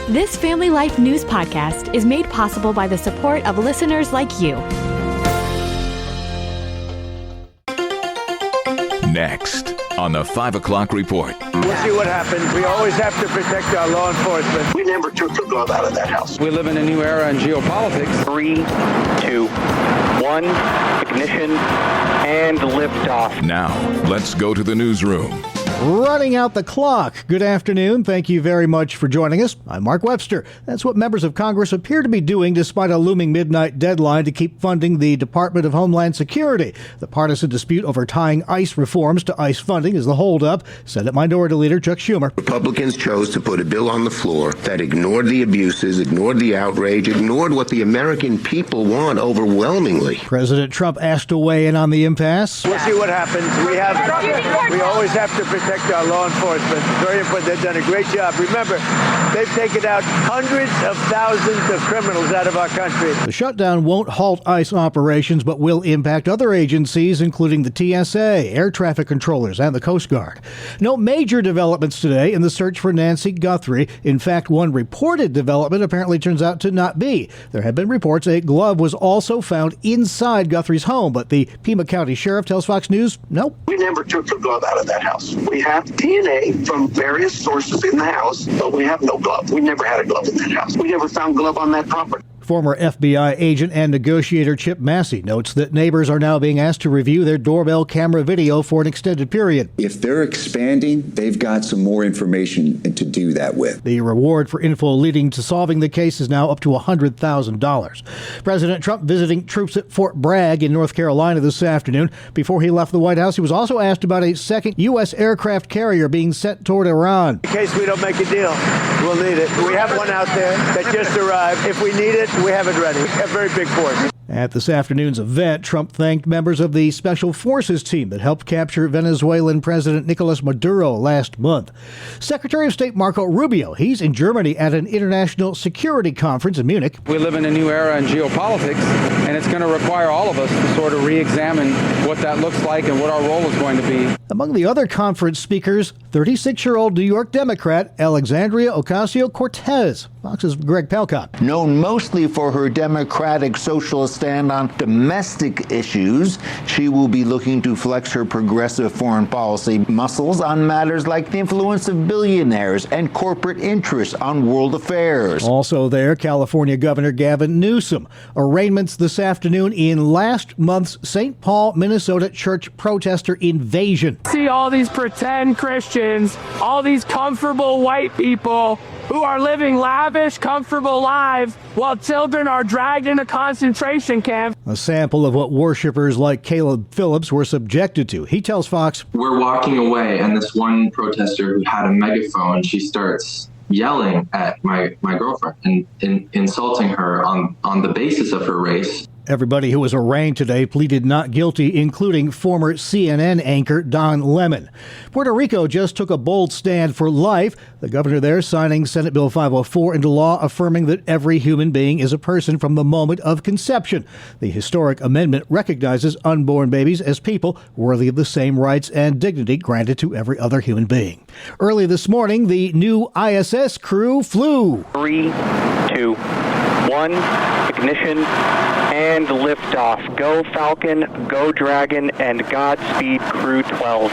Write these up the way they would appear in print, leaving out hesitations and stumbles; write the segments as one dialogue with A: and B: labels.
A: This Family Life News podcast is made possible by the support of listeners like you.
B: Next on the 5 o'clock report.
C: We'll see what happens. We always have to protect our law enforcement.
D: We never took the glove out of that house.
E: We live in a new era in geopolitics.
F: 3, 2, 1, ignition, and liftoff.
B: Now, let's go to the newsroom.
G: Running out the clock. Good afternoon. Thank you very much for joining us. I'm Mark Webster. That's what members of Congress appear to be doing despite a looming midnight deadline to keep funding the Department of Homeland Security. The partisan dispute over tying ICE reforms to ICE funding is the holdup. Senate Minority Leader Chuck Schumer.
D: Republicans chose to put a bill on the floor that ignored the abuses, ignored the outrage, ignored what the American people want overwhelmingly.
G: President Trump asked to weigh in on the impasse.
C: We'll see what happens. We always have to protect our law enforcement. It's very important. They've done a great job. Remember, they've taken out hundreds of thousands of criminals out of our country.
G: The shutdown won't halt ICE operations, but will impact other agencies, including the TSA, air traffic controllers, and the Coast Guard. No major developments today in the search for Nancy Guthrie. In fact, one reported development apparently turns out to not be. There have been reports a glove was also found inside Guthrie's home, but the Pima County Sheriff tells Fox News, nope.
D: We never took the glove out of that house. We have DNA from various sources in the house, but we have no glove. We never had a glove in that house. We never found glove on that property.
G: Former FBI agent and negotiator Chip Massey notes that neighbors are now being asked to review their doorbell camera video for an extended period.
H: If they're expanding, they've got some more information to do that with.
G: The reward for info leading to solving the case is now up to $100,000. President Trump visiting troops at Fort Bragg in North Carolina this afternoon. Before he left the White House, he was also asked about a second U.S. aircraft carrier being sent toward Iran.
C: In case we don't make a deal, we'll need it. We have one out there that just arrived. If we need it, we have it ready. A very big force.
G: At this afternoon's event, Trump thanked members of the Special Forces team that helped capture Venezuelan President Nicolas Maduro last month. Secretary of State Marco Rubio, he's in Germany at an international security conference in Munich.
E: We live in a new era in geopolitics, and it's going to require all of us to sort of re-examine what that looks like and what our role is going to be.
G: Among the other conference speakers, 36-year-old New York Democrat Alexandria Ocasio-Cortez. Fox's Greg Palcott.
I: Known mostly for her Democratic socialist stand on domestic issues, she will be looking to flex her progressive foreign policy muscles on matters like the influence of billionaires and corporate interests on world affairs.
G: Also there, California Governor Gavin Newsom. Arraignments this afternoon in last month's St. Paul, Minnesota church protester invasion.
J: See all these pretend Christians, all these comfortable white people who are living lavish, comfortable lives while children are dragged into concentration camps.
G: A sample of what worshipers like Caleb Phillips were subjected to. He tells Fox,
K: we're walking away, and this one protester who had a megaphone, she starts yelling at my girlfriend and insulting her on the basis of her race.
G: Everybody who was arraigned today pleaded not guilty, including former CNN anchor Don Lemon. Puerto Rico just took a bold stand for life. The governor there signing Senate Bill 504 into law, affirming that every human being is a person from the moment of conception. The historic amendment recognizes unborn babies as people worthy of the same rights and dignity granted to every other human being. Early this morning, the new ISS crew flew.
F: 3, 2, 1, ignition, and liftoff. Go Falcon, go Dragon, and Godspeed Crew 12.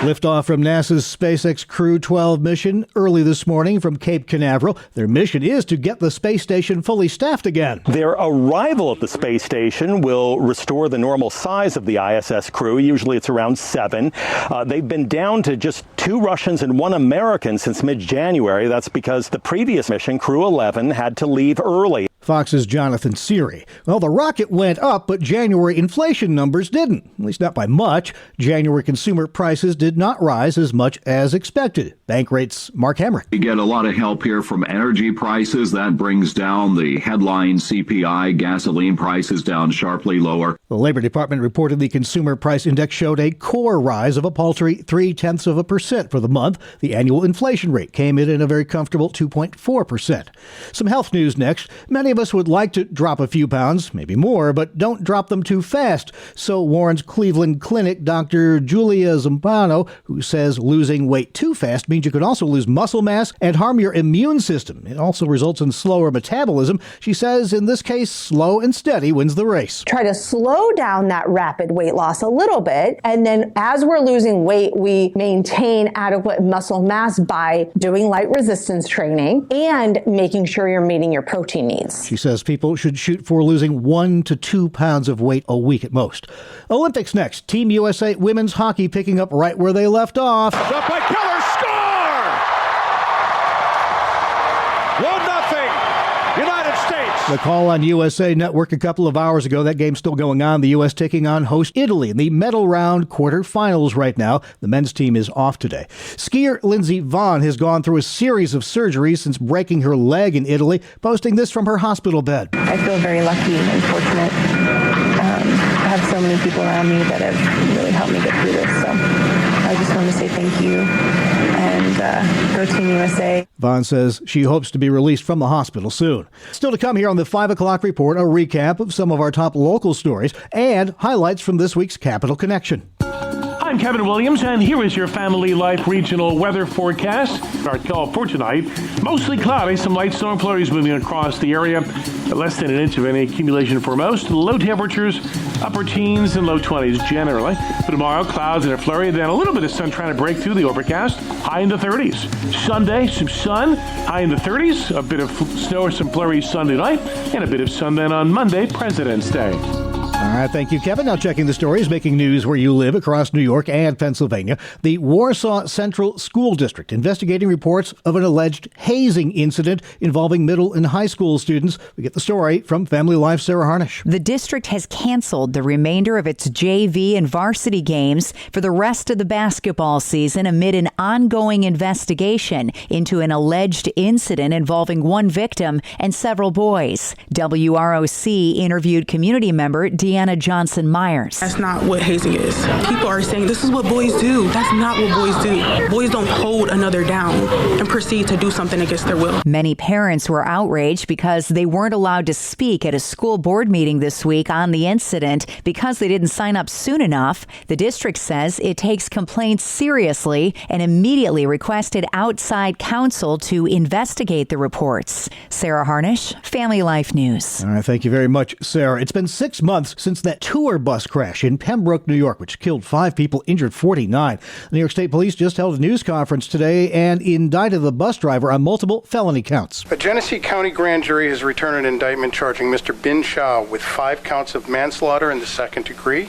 G: Liftoff from NASA's SpaceX Crew 12 mission early this morning from Cape Canaveral. Their mission is to get the space station fully staffed again.
L: Their arrival at the space station will restore the normal size of the ISS crew. Usually it's around 7. They've been down to just 2 Russians and 1 American since mid-January. That's because the previous mission, Crew 11, had to leave early.
G: Fox's Jonathan Seary. Well, the rocket went up, but January inflation numbers didn't, at least not by much. January consumer prices did not rise as much as expected. Bank rates, Mark Hemrick.
M: We get a lot of help here from energy prices. That brings down the headline CPI. Gasoline prices down sharply lower.
G: The Labor Department reported the consumer price index showed a core rise of a paltry 0.3% for the month. The annual inflation rate came in at a very comfortable 2.4%. Some health news next. Many of of us would like to drop a few pounds, maybe more, but don't drop them too fast. So warns Cleveland Clinic Dr. Julia Zampano, who says losing weight too fast means you could also lose muscle mass and harm your immune system. It also results in slower metabolism. She says in this case, slow and steady wins the race.
N: Try to slow down that rapid weight loss a little bit, and then as we're losing weight, we maintain adequate muscle mass by doing light resistance training and making sure you're meeting your protein needs.
G: She says people should shoot for losing 1 to 2 pounds of weight a week at most. Olympics next. Team USA women's hockey picking up right where they left off.
O: Up by Keller, score! 1-0, United States.
G: The call on USA Network a couple of hours ago. That game's still going on. The U.S. taking on host Italy in the medal round quarterfinals right now. The men's team is off today. Skier Lindsey Vonn has gone through a series of surgeries since breaking her leg in Italy, posting this from her hospital bed.
P: I feel very lucky and fortunate. I have so many people around me that have really helped me get through this. So I just want to say thank you and go Team USA.
G: Vonn says she hopes to be released from the hospital soon. Still to come here on the 5 o'clock report, a recap of some of our top local stories and highlights from this week's Capital Connection.
Q: I'm Kevin Williams, and here is your Family Life regional weather forecast. Our call for tonight, mostly cloudy, some light storm flurries moving across the area. Less than an inch of any accumulation for most. Low temperatures, upper teens and low 20s generally. For tomorrow, clouds and a flurry, then a little bit of sun trying to break through the overcast, high in the 30s. Sunday, some sun, high in the 30s. A bit of snow or some flurries Sunday night, and a bit of sun then on Monday, President's Day.
G: All right, thank you, Kevin. Now checking the stories making news where you live across New York and Pennsylvania. The Warsaw Central School District investigating reports of an alleged hazing incident involving middle and high school students. We get the story from Family Life's Sarah Harnish.
R: The district has canceled the remainder of its JV and varsity games for the rest of the basketball season amid an ongoing investigation into an alleged incident involving one victim and several boys. WROC interviewed community member Deanna Johnson-Myers.
S: That's not what hazing is. People are saying this is what boys do. That's not what boys do. Boys don't hold another down and proceed to do something against their will.
R: Many parents were outraged because they weren't allowed to speak at a school board meeting this week on the incident because they didn't sign up soon enough. The district says it takes complaints seriously and immediately requested outside counsel to investigate the reports. Sarah Harnish, Family Life News.
G: All right, thank you very much, Sarah. It's been 6 months since that tour bus crash in Pembroke, New York, which killed 5 people, injured 49. The New York State Police just held a news conference today and indicted the bus driver on multiple felony counts.
T: A Genesee County grand jury has returned an indictment charging Mr. Bin Shah with 5 counts of manslaughter in the second degree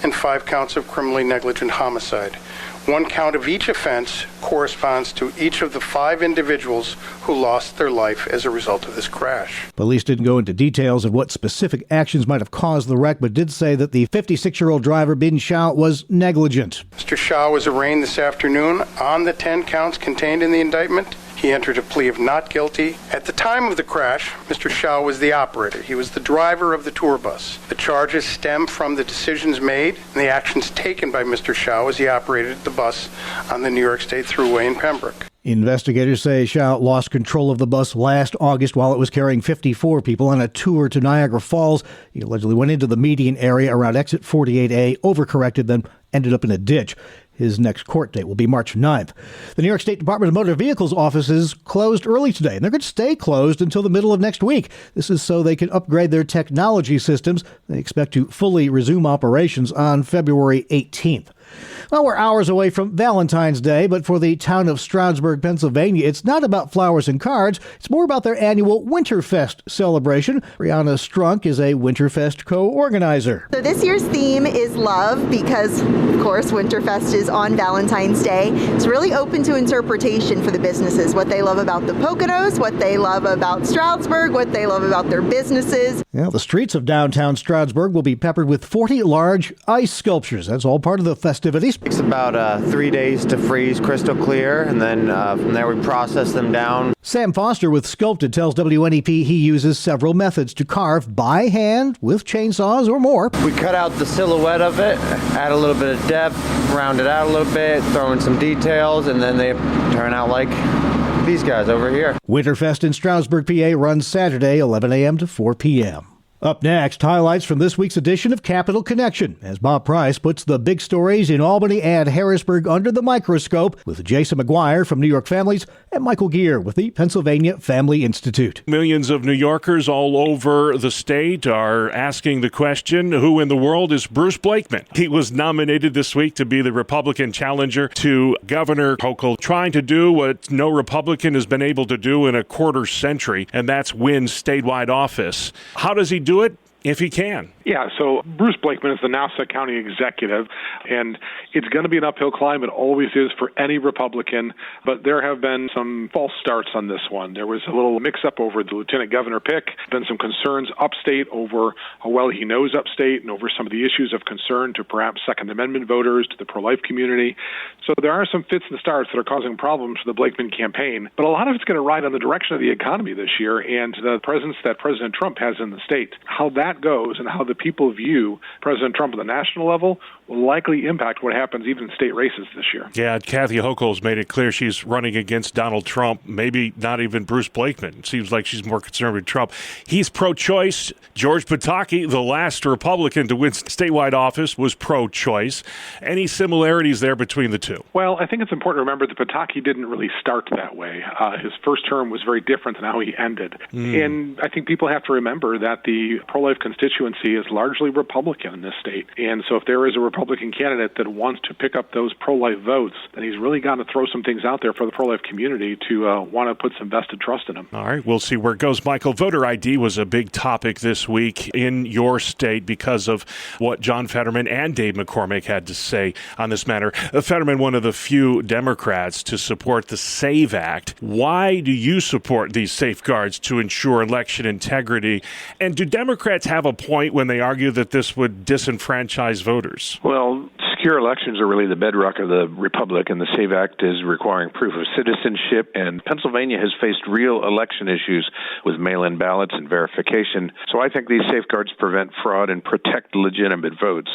T: and 5 counts of criminally negligent homicide. 1 count of each offense corresponds to each of the 5 individuals who lost their life as a result of this crash.
G: Police didn't go into details of what specific actions might have caused the wreck, but did say that the 56-year-old driver, Bin Shah, was negligent.
T: Mr. Shah was arraigned this afternoon on the 10 counts contained in the indictment. He entered a plea of not guilty. At the time of the crash, Mr. Shah was the operator. He was the driver of the tour bus. The charges stem from the decisions made and the actions taken by Mr. Shah as he operated the bus on the New York State Thruway in Pembroke.
G: Investigators say Shah lost control of the bus last August while it was carrying 54 people on a tour to Niagara Falls. He allegedly went into the median area around exit 48A, overcorrected, then ended up in a ditch. His next court date will be March 9th. The New York State Department of Motor Vehicles offices closed early today, and they're going to stay closed until the middle of next week. This is so they can upgrade their technology systems. They expect to fully resume operations on February 18th. Well, we're hours away from Valentine's Day, but for the town of Stroudsburg, Pennsylvania, it's not about flowers and cards. It's more about their annual Winterfest celebration. Brianna Strunk is a Winterfest co-organizer.
U: So this year's theme is love because, of course, Winterfest is on Valentine's Day. It's really open to interpretation for the businesses, what they love about the Poconos, what they love about Stroudsburg, what they love about their businesses.
G: Yeah, the streets of downtown Stroudsburg will be peppered with 40 large ice sculptures. That's all part of the festivities.
V: It takes about 3 days to freeze crystal clear, and then from there we process them down.
G: Sam Foster with Sculpted tells WNEP he uses several methods to carve by hand with chainsaws or more.
V: We cut out the silhouette of it, add a little bit of depth, round it out a little bit, throw in some details, and then they turn out like these guys over here.
G: Winterfest in Stroudsburg, PA runs Saturday, 11 a.m. to 4 p.m. Up next, highlights from this week's edition of Capital Connection, as Bob Price puts the big stories in Albany and Harrisburg under the microscope with Jason McGuire from New York Families and Michael Gear with the Pennsylvania Family Institute.
A: Millions of New Yorkers all over the state are asking the question, who in the world is Bruce Blakeman? He was nominated this week to be the Republican challenger to Governor Hochul, trying to do what no Republican has been able to do in a quarter century, and that's win statewide office. How does he do it? If he can.
B: Yeah, so Bruce Blakeman is the Nassau County executive, and it's going to be an uphill climb. It always is for any Republican, but there have been some false starts on this one. There was a little mix-up over the lieutenant governor pick, been some concerns upstate over how well he knows upstate and over some of the issues of concern to perhaps Second Amendment voters, to the pro-life community. So there are some fits and starts that are causing problems for the Blakeman campaign, but a lot of it's going to ride on the direction of the economy this year and the presence that President Trump has in the state. How that goes and how the people view President Trump at the national level will likely impact what happens even in state races this year.
A: Yeah, Kathy Hochul's made it clear she's running against Donald Trump, maybe not even Bruce Blakeman. It seems like she's more concerned with Trump. He's pro-choice. George Pataki, the last Republican to win statewide office, was pro-choice. Any similarities there between the two?
B: Well, I think it's important to remember that Pataki didn't really start that way. His first term was very different than how he ended. And I think people have to remember that the pro-life constituency is largely Republican in this state. And so if there is a Republican candidate that wants to pick up those pro-life votes, then he's really got to throw some things out there for the pro-life community to want to put some vested trust in him.
A: All right, we'll see where it goes. Michael, voter ID was a big topic this week in your state because of what John Fetterman and Dave McCormick had to say on this matter. Fetterman, one of the few Democrats to support the SAVE Act. Why do you support these safeguards to ensure election integrity? And do Democrats have a point when they argue that this would disenfranchise voters?
W: Well, secure elections are really the bedrock of the republic, and the SAVE Act is requiring proof of citizenship, and Pennsylvania has faced real election issues with mail-in ballots and verification. So I think these safeguards prevent fraud and protect legitimate votes.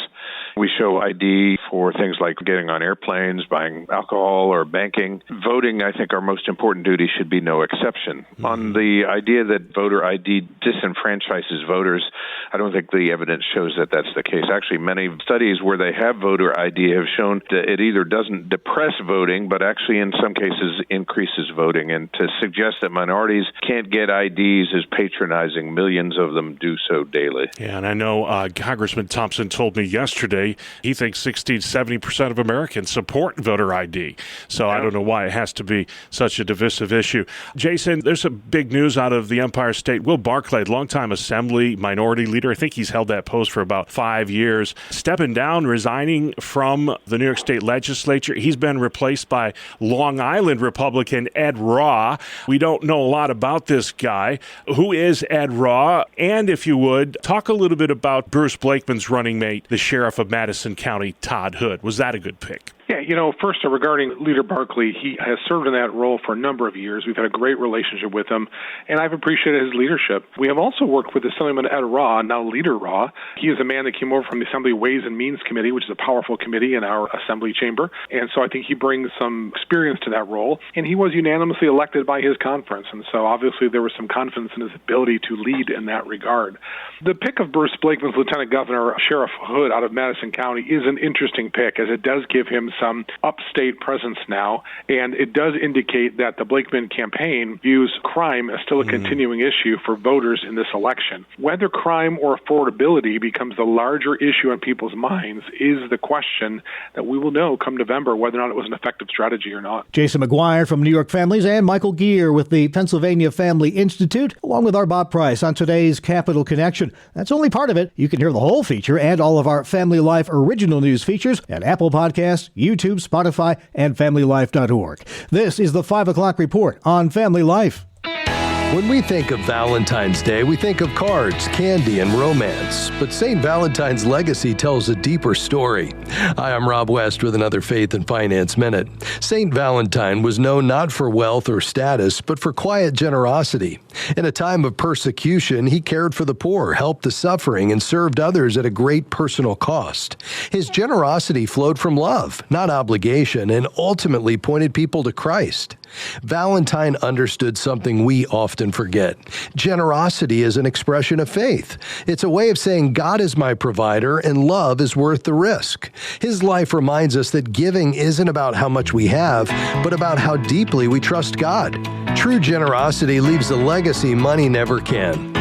W: We show ID for things like getting on airplanes, buying alcohol, or banking. Voting, I think our most important duty should be no exception. On the idea that voter ID disenfranchises voters, I don't think the evidence shows that that's the case. Actually, many studies where they have voter ID have shown that it either doesn't depress voting, but actually in some cases increases voting. And to suggest that minorities can't get IDs is patronizing. Millions of them do so daily.
A: Yeah, and I know Congressman Thompson told me yesterday he thinks 60-70% of Americans support voter ID. So I don't know why it has to be such a divisive issue. Jason, there's some big news out of the Empire State. Will Barclay, longtime Assembly minority leader, I think he's held that post for about 5 years, stepping down, resigning from the New York State Legislature. He's been replaced by Long Island Republican Ed Raw. We don't know a lot about this guy. Who is Ed Raw? And if you would, talk a little bit about Bruce Blakeman's running mate, the sheriff of Madison County, Todd Hood. Was that a good pick?
B: Yeah, first regarding Leader Barkley, he has served in that role for a number of years. We've had a great relationship with him, and I've appreciated his leadership. We have also worked with Assemblyman Ed Raw, now Leader Raw. He is a man that came over from the Assembly Ways and Means Committee, which is a powerful committee in our Assembly chamber, and so I think he brings some experience to that role, and he was unanimously elected by his conference, and so obviously there was some confidence in his ability to lead in that regard. The pick of Bruce Blakeman's Lieutenant Governor Sheriff Hood out of Madison County is an interesting pick, as it does give him some upstate presence now, and it does indicate that the Blakeman campaign views crime as still a continuing issue for voters in this election. Whether crime or affordability becomes the larger issue on people's minds is the question that we will know come November whether or not it was an effective strategy or not.
G: Jason McGuire from New York Families and Michael Gear with the Pennsylvania Family Institute, along with our Bob Price on today's Capital Connection. That's only part of it. You can hear the whole feature and all of our Family Life original news features at Apple Podcasts, YouTube, Spotify, and FamilyLife.org. This is the 5 o'clock report on Family Life.
X: When we think of Valentine's Day, we think of cards, candy, and romance. But St. Valentine's legacy tells a deeper story. Hi, I'm Rob West with another Faith and Finance Minute. St. Valentine was known not for wealth or status, but for quiet generosity. In a time of persecution, he cared for the poor, helped the suffering, and served others at a great personal cost. His generosity flowed from love, not obligation, and ultimately pointed people to Christ. Valentine understood something we often forget. Generosity is an expression of faith. It's a way of saying God is my provider and love is worth the risk. His life reminds us that giving isn't about how much we have, but about how deeply we trust God. True generosity leaves a legacy money never can.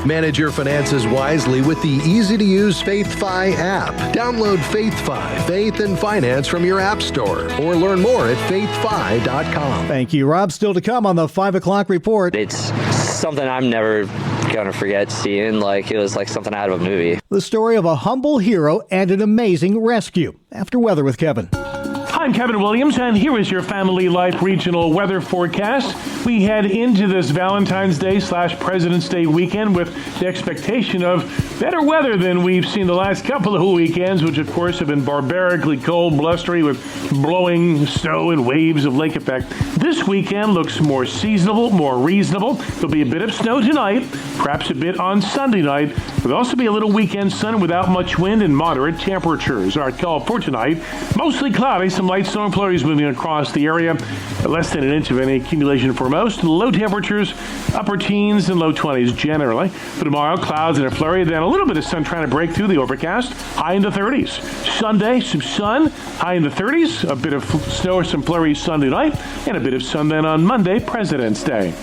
X: Manage your finances wisely with the easy-to-use FaithFi app. Download FaithFi, Faith and Finance from your app store, or learn more at faithfi.com.
G: Thank you, Rob. Still to come on the 5 o'clock report.
C: It's something I'm never going to forget seeing. Like, it was like something out of a movie.
G: The story of a humble hero and an amazing rescue. After weather with Kevin.
Q: I'm Kevin Williams, and here is your Family Life regional weather forecast. We head into this Valentine's Day / President's Day weekend with the expectation of better weather than we've seen the last couple of weekends, which of course have been barbarically cold, blustery, with blowing snow and waves of lake effect. This weekend looks more seasonable, more reasonable. There'll be a bit of snow tonight, perhaps a bit on Sunday night. There'll also be a little weekend sun without much wind and moderate temperatures. Our call for tonight, mostly cloudy, some light storm flurries moving across the area. Less than an inch of any accumulation for most. Low temperatures, upper teens and low 20s generally. For tomorrow, clouds and a flurry, then a little bit of sun trying to break through the overcast. High in the 30s. Sunday, some sun, high in the 30s. A bit of snow or some flurries Sunday night. And a bit of sun then on Monday, President's Day.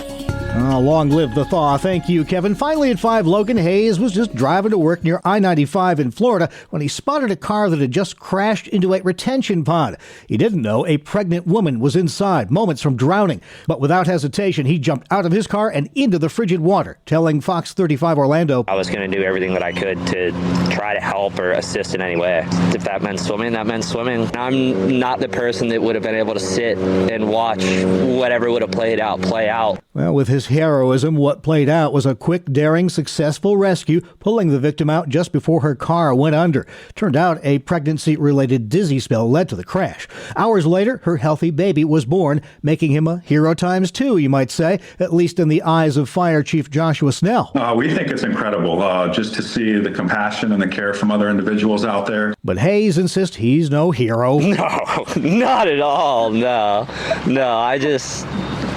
G: Oh, long live the thaw. Thank you, Kevin. Finally at 5, Logan Hayes was just driving to work near I-95 in Florida when he spotted a car that had just crashed into a retention pond. He didn't know a pregnant woman was inside, moments from drowning. But without hesitation, he jumped out of his car and into the frigid water, telling Fox 35 Orlando,
C: I was going to do everything that I could to try to help or assist in any way. If that meant swimming, that meant swimming. I'm not the person that would have been able to sit and watch whatever would have play out.
G: Well, with his heroism, what played out was a quick, daring, successful rescue, pulling the victim out just before her car went under. Turned out a pregnancy-related dizzy spell led to the crash. Hours later, her healthy baby was born, making him a hero times 2, you might say, at least in the eyes of Fire Chief Joshua Snell.
D: We think it's incredible just to see the compassion and the care from other individuals out there.
G: But Hayes insists he's no hero.
C: No, not at all. No,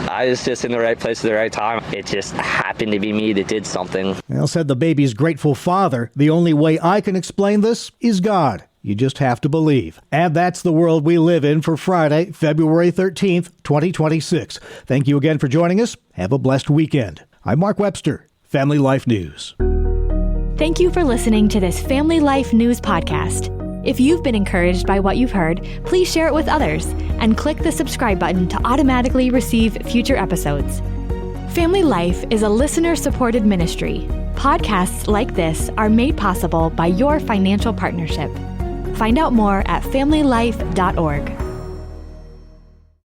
C: I was just in the right place at the right time. It just happened to be me that did something.
G: Well, said the baby's grateful father, the only way I can explain this is God. You just have to believe. And that's the world we live in for Friday, February 13th, 2026. Thank you again for joining us. Have a blessed weekend. I'm Mark Webster, Family Life News.
E: Thank you for listening to this Family Life News podcast. If you've been encouraged by what you've heard, please share it with others and click the subscribe button to automatically receive future episodes. Family Life is a listener-supported ministry. Podcasts like this are made possible by your financial partnership. Find out more at familylife.org.